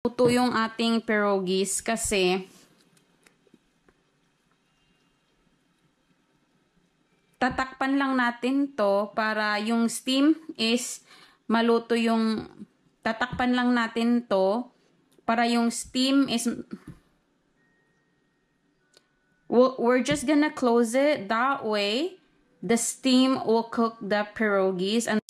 Luto yung ating pierogies kasi tatakpan lang natin to para yung steam is maluto yung tatakpan lang natin to para yung steam is we're just gonna close it that way the steam will cook the pierogies and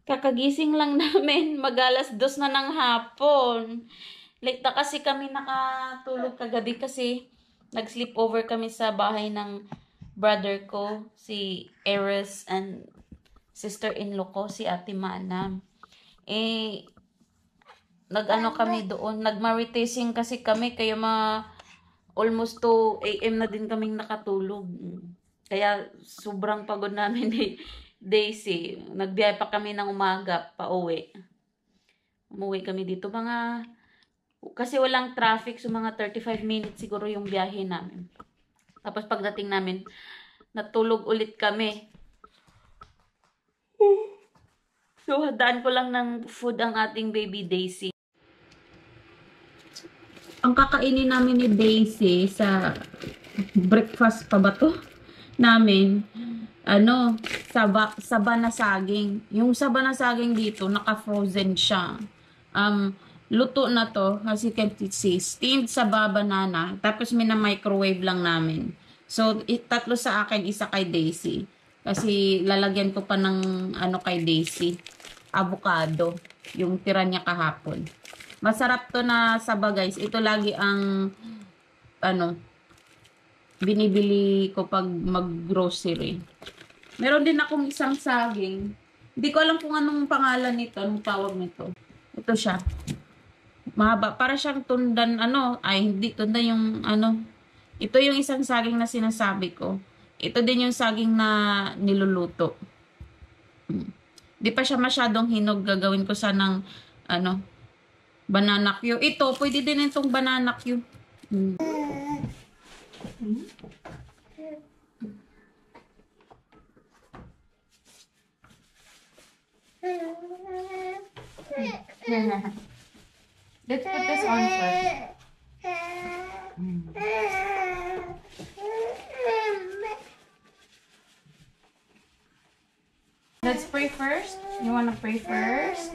kakagising lang namin, mag-alas 2 na ng hapon. Late na kasi kami nakatulog kagabi kasi nag-sleepover kami sa bahay ng brother ko, si Eris and sister-in-law ko, si Ate Mana. Nag-ano kami doon, nag-maritasing kasi kami, kaya almost 2 AM na din kaming nakatulog. Kaya sobrang pagod namin Daisy. Nagbiyahe pa kami ng umaga pa uwi. Umuwi kami dito kasi walang traffic, so mga 35 minutes siguro yung biyahe namin. Tapos pagdating namin, natulog ulit kami. So hadaan ko lang ng food ang ating baby Daisy. Ang kakainin namin ni Daisy sa breakfast pa ba to? Namin saba na saging. Yung saba na saging dito, naka-frozen siya. Luto na to, as you can see, steamed saba banana, tapos mina-microwave lang namin. So, tatlo sa akin, isa kay Daisy. Kasi lalagyan ko pa ng kay Daisy, avocado, yung tira niya kahapon. Masarap to na saba, guys. Ito lagi ang binibili ko pag mag-grocery. Meron din akong isang saging. Hindi ko alam kung anong pangalan nito, anong tawag nito. Ito siya. Mahaba. Para siyang tundan, hindi tundan yung Ito yung isang saging na sinasabi ko. Ito din yung saging na niluluto. Di pa siya masyadong hinog. Gagawin ko sanang, banana Q. Ito, pwede din itong banana Q. Let's put this on first. Let's pray first. You want to pray first?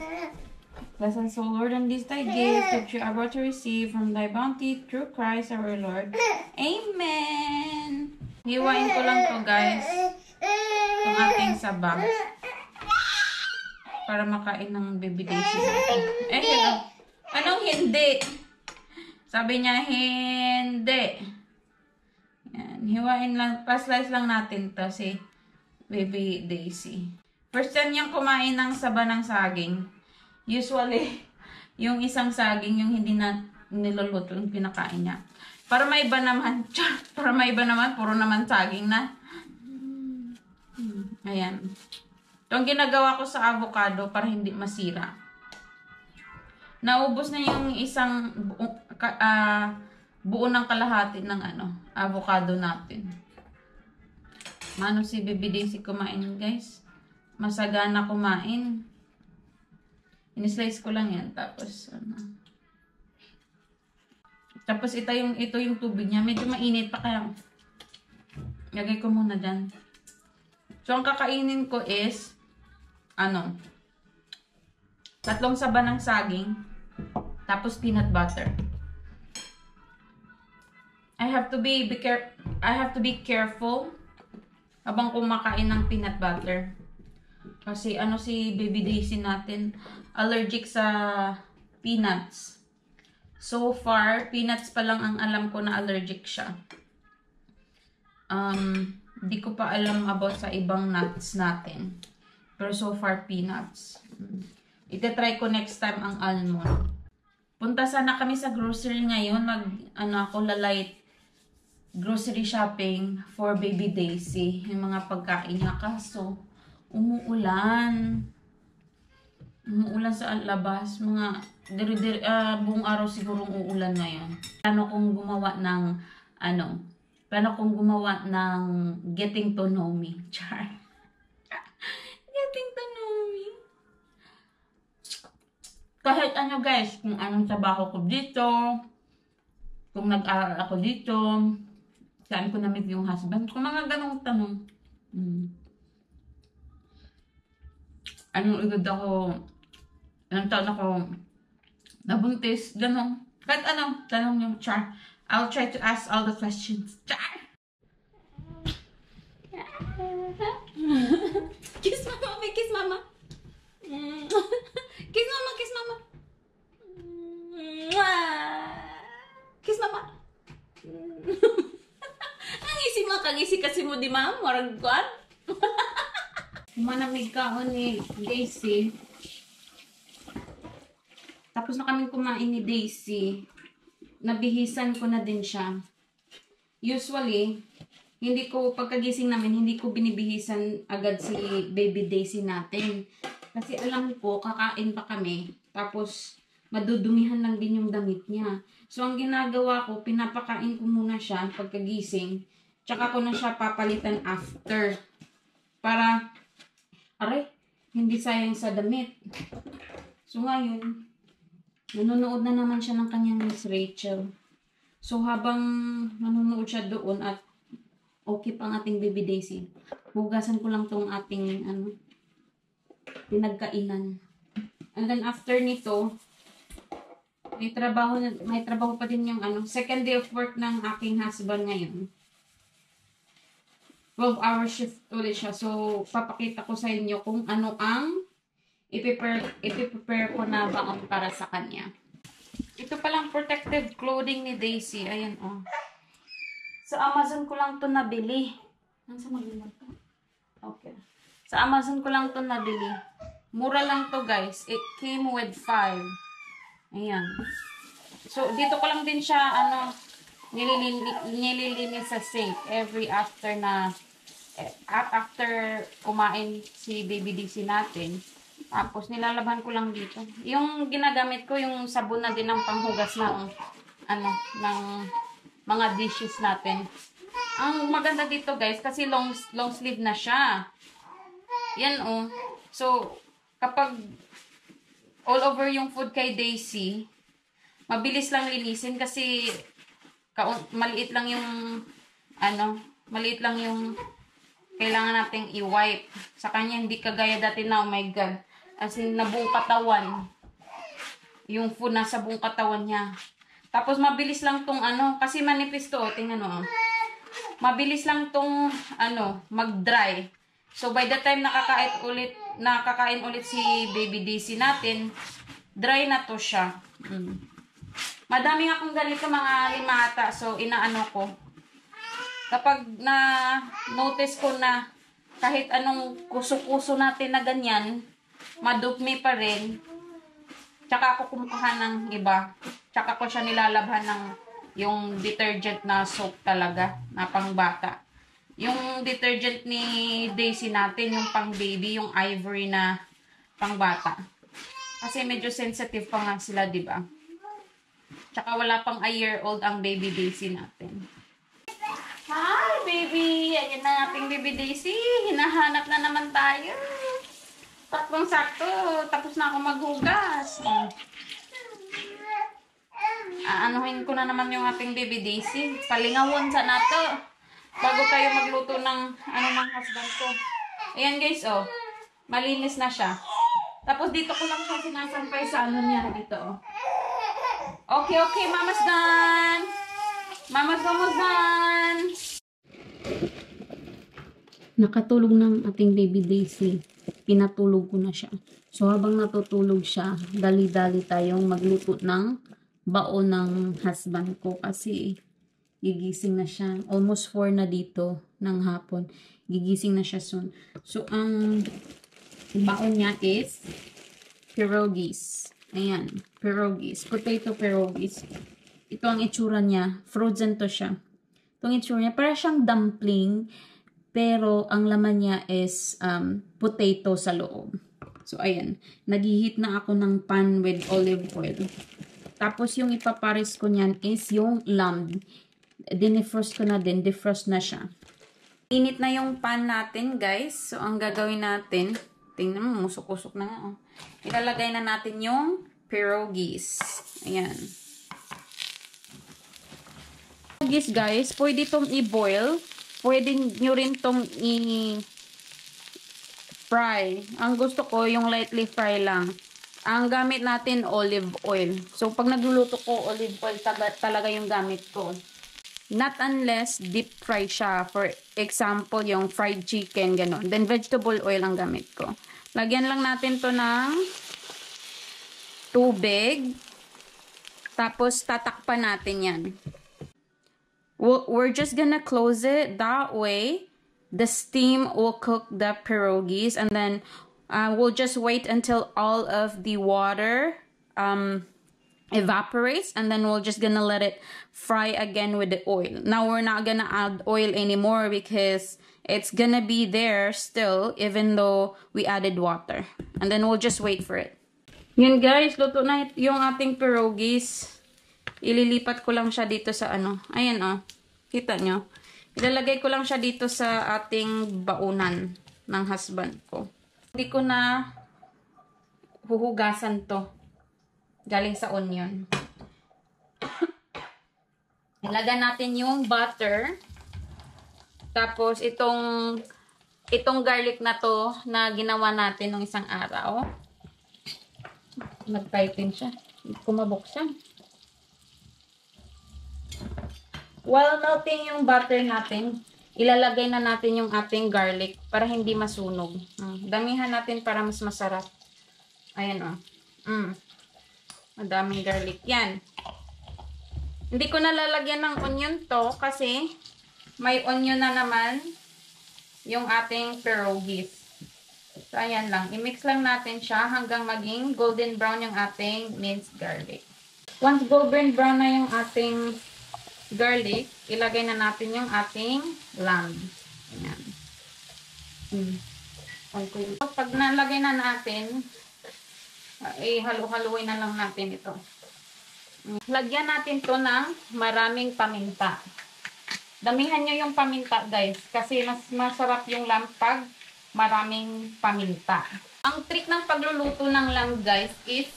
Bless us, O Lord, on this thy gift that you are about to receive from thy bounty through Christ our Lord. Amen! Hiwain ko lang to, guys. Itong ating saba. Para makain ng baby Daisy natin. Anong hindi? Sabi niya, hindi. Yan. Hiwain lang, pa-slice lang natin to si baby Daisy. First time niyang kumain ng saba ng saging. Usually, yung isang saging, yung hindi na niluluto, yung pinakain niya. Para may iba naman, puro naman saging na. Ayan. Ito ang ginagawa ko sa avocado para hindi masira. Naubos na yung isang buo ng kalahati ng avocado natin. Mano si Baby Daisy kumain, guys. Masagana kumain. In-slice ko lang yan. Tapos, Tapos, ito yung tubig niya. Medyo mainit pa kaya. Lagay ko muna dyan. So, ang kakainin ko is, 3 saba ng saging. Tapos, peanut butter. I have to be careful habang kumakain ng peanut butter. Kasi si Baby Daisy natin, allergic sa peanuts. So far, peanuts pa lang ang alam ko na allergic siya. Di ko pa alam about sa ibang nuts natin. Pero so far, peanuts. Itatry ko next time ang almond. Punta sana kami sa grocery ngayon. Ako lalait grocery shopping for Baby Daisy. Yung mga pagkain niya. Kaso, umuulan. Umuulan sa labas. Buong araw sigurong uulan ngayon. Kong gumawa ng paano kung gumawa ng Getting to Know Me. Char. Getting to Know Me. Kahit ano guys, kung anong trabaho ko dito, kung nag-aral ako dito, saan ko na-meet yung husband ko, mga ganong tanong. Anong edad ako, anong taon ako nabuntis, ganong. Kahit ano, tanong yung char. I'll try to ask all the questions. Char! Kiss mama, okay, kiss mama. Kiss mama, kiss mama. Kiss mama. Ang isi mo, kag-isi kasi mo di ma'am, marag kuan. Manamig ka ni Daisy. Tapos na kaming kumain ni Daisy. Nabihisan ko na din siya. Usually, hindi ko, pagkagising namin, hindi ko binibihisan agad si baby Daisy natin. Kasi alam ko, kakain pa kami. Tapos, madudumihan lang din yung damit niya. So, ang ginagawa ko, pinapakain ko muna siya pagkagising. Tsaka ko na siya papalitan after. Para, aray, hindi sayang sa damit. So, ngayon, nanonood na naman siya ng kanyang Miss Rachel. So, habang nanonood siya doon at okay pa ang ating baby Daisy, hugasan ko lang tong ating, pinagkainan. And then, after nito, may trabaho pa din yung second day of work ng aking husband ngayon. 12-hour shift ulit siya. So, papakita ko sa inyo kung ano ang ipiprepare ko na baon para sa kanya. Ito palang protective clothing ni Daisy. Ayan, oh. Sa Amazon ko lang to nabili. Nasa maganda to? Okay. Sa Amazon ko lang to nabili. Mura lang to, guys. It came with 5. Ayan. So, dito ko lang din siya, nililinis sa sink every after kumain si baby Daisy natin. Tapos, nilalabhan ko lang dito. Yung ginagamit ko, yung sabon na din ng panghugas ng, ng mga dishes natin. Ang maganda dito, guys, kasi long sleeve na siya. Yan, oh. So, kapag all over yung food kay Daisy, mabilis lang linisin kasi maliit lang yung kailangan nating i-wipe. Sa kanya hindi kagaya dati na, oh my god, as in na buong katawan. Yung food nasa buong katawan niya. Tapos mabilis lang tong kasi manipis to, tingnan mo. Mabilis lang tong mag-dry. So by the time nakakain ulit si baby Daisy natin, dry na to siya. Madami nga akong ganito, mga 5 ata. So inaano ko. Kapag na-notice ko na kahit anong kuso-kuso natin na ganyan, madupmi pa rin, tsaka ako kumukuha ng iba. Tsaka ko siya nilalabhan ng yung detergent na soap talaga, na pangbata. Yung detergent ni Daisy natin, yung pang baby, yung ivory na pangbata. Kasi medyo sensitive pa nga sila, di ba? Tsaka wala pang a year old ang baby Daisy natin. Hi, baby! Ayan na ating baby Daisy. Hinahanap na naman tayo. Tatlong sakto. Tapos na ako maghugas. Aanuhin ko na naman yung ating baby Daisy. Palingawon sa nato. Bago tayo magluto ng ng husband ko. Ayan guys, oh. Malinis na siya. Tapos dito ko lang siya sinasampay sa niya dito, oh. Okay, mama's done. Mama's almost done. Nakatulog ng ating baby Daisy. Pinatulog ko na siya. So habang natutulog siya, dali-dali tayong magluto ng baon ng husband ko kasi gigising na siya. Almost 4 na dito ng hapon. Gigising na siya soon. So, ang baon niya is pierogies. Ayan, pierogies. Potato pierogies. Ito ang itsura niya. Frozen to siya. Itong itsura niya. Para siyang dumpling, pero ang laman niya is potato sa loob. So, ayan. Nag-heat na ako ng pan with olive oil. Tapos, yung ipapares ko niyan is yung lamb. Dinefrost ko na din. Defrost na siya. Init na yung pan natin, guys. So, ang gagawin natin, tingnan mo, musok-usok na nga. Oh. Ilalagay na natin yung pierogies. Ayan. Pierogies, guys, pwede itong i-boil. Pwede nyo rin itong i-fry. Ang gusto ko, yung lightly fry lang. Ang gamit natin, olive oil. So, pag nagluluto ko, olive oil talaga yung gamit ko. Not unless deep fry siya. For example, yung fried chicken, gano'n. Then, vegetable oil ang gamit ko. Lagyan lang natin to ng tubig. Tapos, tatakpan natin yan. We're just gonna close it. That way, the steam will cook the pierogies. And then, we'll just wait until all of the water evaporates, and then we're just gonna let it fry again with the oil. Now we're not gonna add oil anymore because it's gonna be there still even though we added water, and then we'll just wait for it. Yun guys, luto na yung ating pierogies. Ililipat ko lang siya dito sa ano, ayan oh, kita nyo, ilalagay ko lang siya dito sa ating baunan ng husband ko. Hindi ko na huhugasan to. Galing sa onion. Ilagay natin yung butter. Tapos itong garlic na to na ginawa natin nung isang araw. Nag-tighten siya. Hindi ko mabuksan. While melting yung butter natin, ilalagay na natin yung ating garlic para hindi masunog. Damihan natin para mas masarap. Ayan o. Madaming garlic yan. Hindi ko nalalagyan ng onion to kasi may onion na naman yung ating pierogies. So, ayan lang. I-mix lang natin siya hanggang maging golden brown yung ating minced garlic. Once golden brown na yung ating garlic, ilagay na natin yung ating lamb. Ayan. Okay. Pag nalagay na natin, halu-haluin na lang natin ito. Lagyan natin to ng maraming paminta. Damihan nyo yung paminta guys, kasi mas masarap yung lamb pag maraming paminta. Ang trick ng pagluluto ng lamb guys is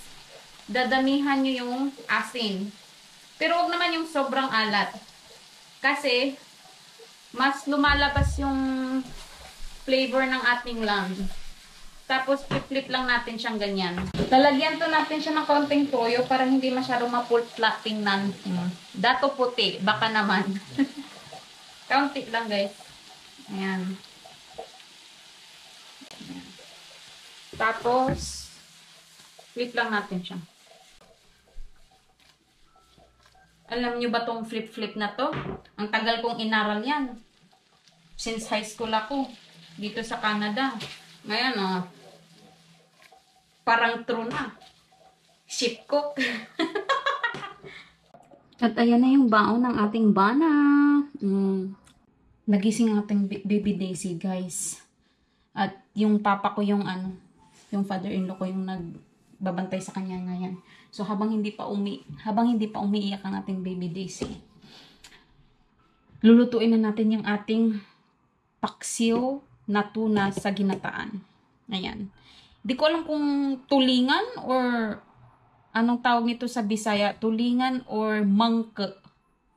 dadamihan nyo yung asin. Pero huwag naman yung sobrang alat. Kasi mas lumalabas yung flavor ng ating lamb. Tapos, flip lang natin siyang ganyan. Lalagyan to natin siya ng kaunting toyo para hindi masyadong mapult-flat tingnan. Dato puti, baka naman. Kaunti lang, guys. Ayan. Ayan. Tapos, flip lang natin siya. Alam nyo ba tong flip-flip na to? Ang tagal kong inaral yan. Since high school ako. Dito sa Canada. Ngayon, parang true na. Ship cook. At ayan na yung baon ng ating bana. Nagising ang ating baby Daisy, guys. At yung papa ko yung yung father-in-law ko yung nagbabantay sa kanya ngayon. So habang hindi pa umiiyak ang ating baby Daisy, lulutuin na natin yung ating paksiw na tuna sa ginataan. Ayan. Hindi ko alam kung tulingan or anong tawag nito sa Bisaya, tulingan or mangke.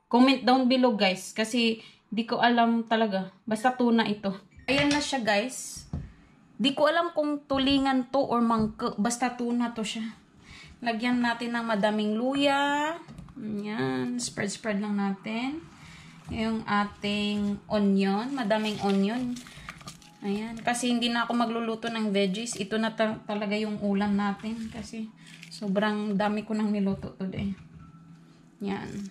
Comment down below guys, kasi di ko alam talaga. Basta tuna ito. Ayan na siya guys. Di ko alam kung tulingan to or mangke. Basta tuna to siya. Lagyan natin ng madaming luya. Ayan. Spread lang natin. Yung ating onion. Madaming onion. Ayan. Kasi hindi na ako magluluto ng veggies. Ito na talaga yung ulam natin. Kasi sobrang dami ko nang niluto today. Yan.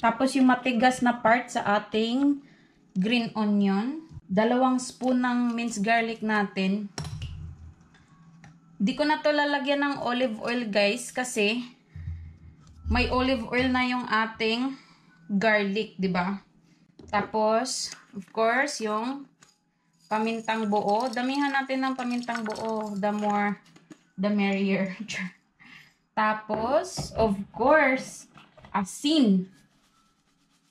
Tapos yung matigas na part sa ating green onion. 2 spoon ng minced garlic natin. Di ko na to lalagyan ng olive oil guys. Kasi may olive oil na yung ating garlic. Diba? Tapos of course yung pamintang buo. Damihan natin ng pamintang buo. The more, the merrier. Tapos, of course, asin.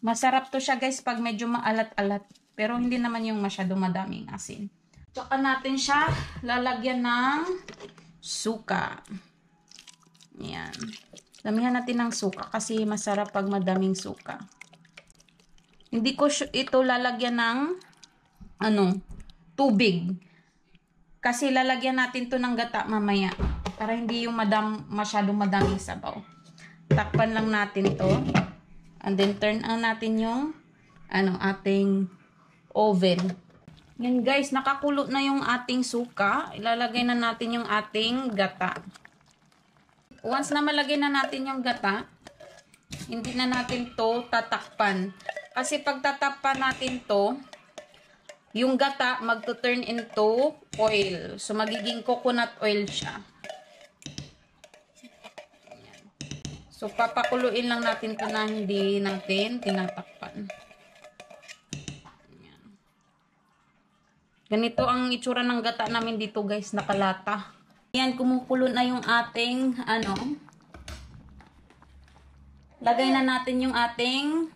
Masarap to siya guys pag medyo maalat-alat. Pero hindi naman yung masyado madaming asin. Tsaka natin siya lalagyan ng suka. Yan. Damihan natin ng suka kasi masarap pag madaming suka. Hindi ko ito lalagyan ng tubig. Kasi lalagyan natin to ng gata mamaya. Para hindi yung masyadong madaming sabaw. Takpan lang natin to. And then turn on natin yung ating oven. Yan guys, nakakulo na yung ating suka. Ilalagay na natin yung ating gata. Once na malagay na natin yung gata, hindi na natin to tatakpan. Kasi pag tatakpan natin to, yung gata magto-turn into oil. So magiging coconut oil siya. So papakuluin lang natin to na hindi natin tinatakpan. Ganito ang itsura ng gata namin dito guys, nakalata. Ayan, kumukulo na yung ating, lagay na natin yung ating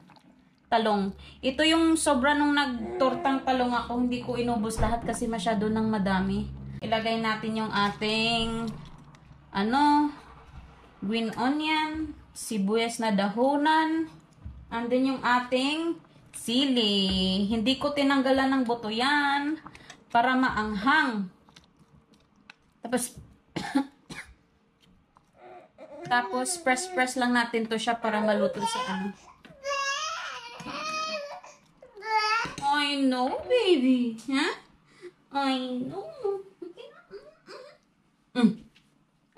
talong. Ito yung sobra nung nagtortang talong ako, hindi ko inubos lahat kasi masyado nang madami. Ilagay natin yung ating, green onion, sibuyas na dahonan, and then yung ating sili. Hindi ko tinanggalan ng buto yan. Para maanghang. Tapos press lang natin to siya para maluto sa I know, baby. Huh? I know.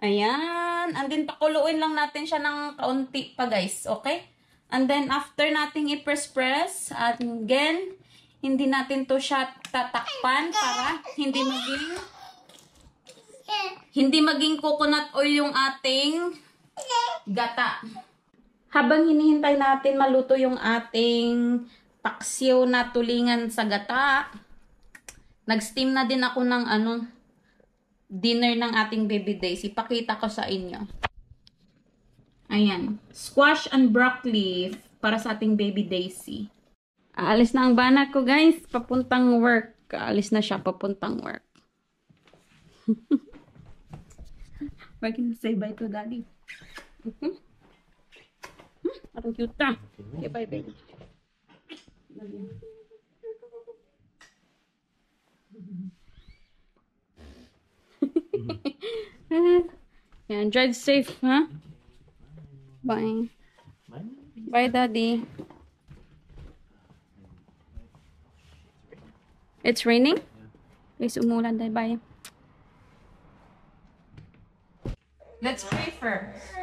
Ayan. And then pakuluin lang natin siya ng kaunti pa guys. Okay? And then after nating i-press, again, hindi natin to siya tatakpan para hindi maging coconut oil yung ating gata. Habang hinihintay natin maluto yung ating paksiw na tulingan sa gata, nag-steam na din ako ng dinner ng ating baby Daisy. Ipakita ko sa inyo. Ayan. Squash and broccoli para sa ating baby Daisy. Aalis na ang banat ko, guys. Papuntang work. Aalis na siya, papuntang work. We're gonna say bye to daddy. Parang cute na. Okay, bye, baby. Yan, drive safe, ha? Bye. Bye, daddy. It's raining? Guys, umulan dahil. Bye. Let's pray first.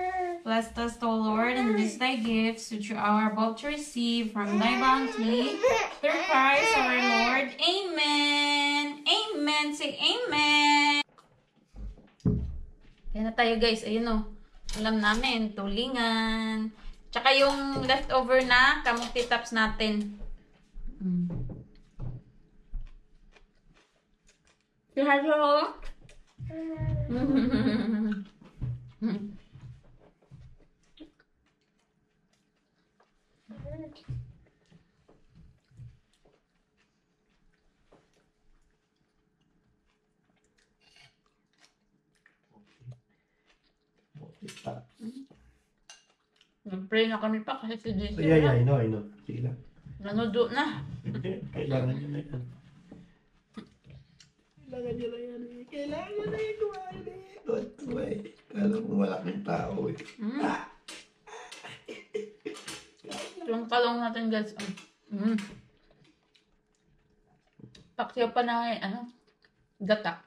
Bless us, O Lord, and this thy gifts, which we are about to receive from thy bounty, through Christ our Lord. Amen. Amen. Say amen. Yan na tayo guys. Ayun o. Alam namin, tulingan. Tsaka yung leftover na kamuti tops natin. Hello? Nag-pray na kami pa kasi si JC Yeah, I know. Sige lang. nanudo na. Hindi, kailangan nyo na yan. Kailangan nyo na yan. Kailangan nyo na yan. Kumain na yan. Kumain. Kala mo malaking tao eh. Yung talong natin guys. Paksiw pa na gata.